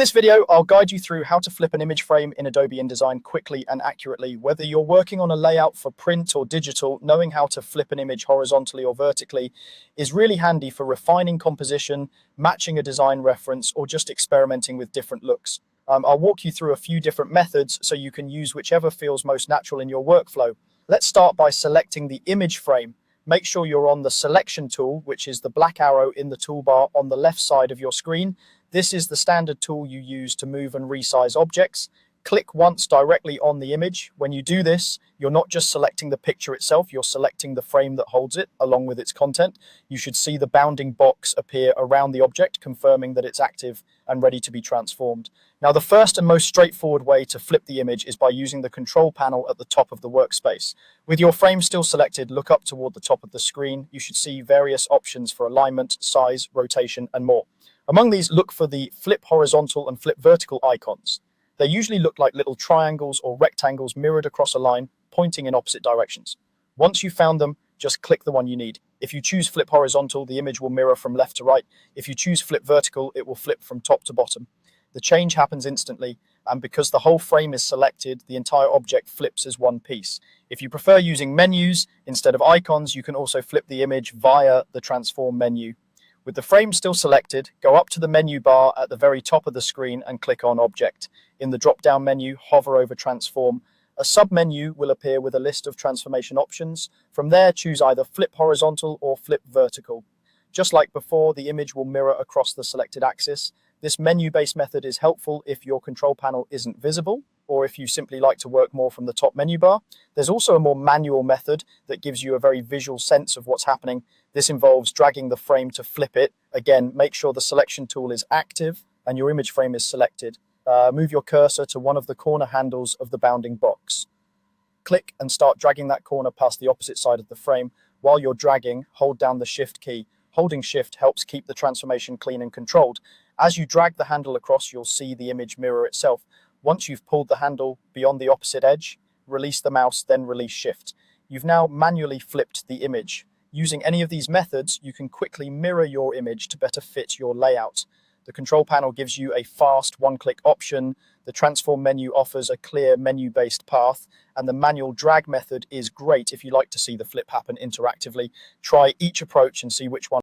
this video, I'll guide you through how to flip an image frame in Adobe InDesign quickly and accurately. Whether you're working on a layout for print or digital, knowing how to flip an image horizontally or vertically is really handy for refining composition, matching a design reference, or just experimenting with different looks. I'll walk you through a few different methods so you can use whichever feels most natural in your workflow. Let's start by selecting the image frame. Make sure you're on the selection tool, which is the black arrow in the toolbar on the left side of your screen. This is the standard tool you use to move and resize objects. Click once directly on the image. When you do this, you're not just selecting the picture itself, you're selecting the frame that holds it along with its content. You should see the bounding box appear around the object, confirming that it's active and ready to be transformed. Now, the first and most straightforward way to flip the image is by using the control panel at the top of the workspace. With your frame still selected, look up toward the top of the screen. You should see various options for alignment, size, rotation, and more. Among these, look for the flip horizontal and flip vertical icons. They usually look like little triangles or rectangles mirrored across a line, pointing in opposite directions. Once you've found them, just click the one you need. If you choose flip horizontal, the image will mirror from left to right. If you choose flip vertical, it will flip from top to bottom. The change happens instantly, and because the whole frame is selected, the entire object flips as one piece. If you prefer using menus instead of icons, you can also flip the image via the transform menu. With the frame still selected, go up to the menu bar at the very top of the screen and click on Object. In the drop-down menu, hover over Transform. A sub-menu will appear with a list of transformation options. From there, choose either Flip Horizontal or Flip Vertical. Just like before, the image will mirror across the selected axis. This menu-based method is helpful if your control panel isn't visible, or if you simply like to work more from the top menu bar. There's also a more manual method that gives you a very visual sense of what's happening. This involves dragging the frame to flip it. Again, make sure the selection tool is active and your image frame is selected. Move your cursor to one of the corner handles of the bounding box. Click and start dragging that corner past the opposite side of the frame. While you're dragging, hold down the Shift key. Holding Shift helps keep the transformation clean and controlled. As you drag the handle across, you'll see the image mirror itself. Once you've pulled the handle beyond the opposite edge, release the mouse, then release Shift. You've now manually flipped the image. Using any of these methods, you can quickly mirror your image to better fit your layout. The control panel gives you a fast one-click option. The transform menu offers a clear menu-based path, and the manual drag method is great if you like to see the flip happen interactively. Try each approach and see which one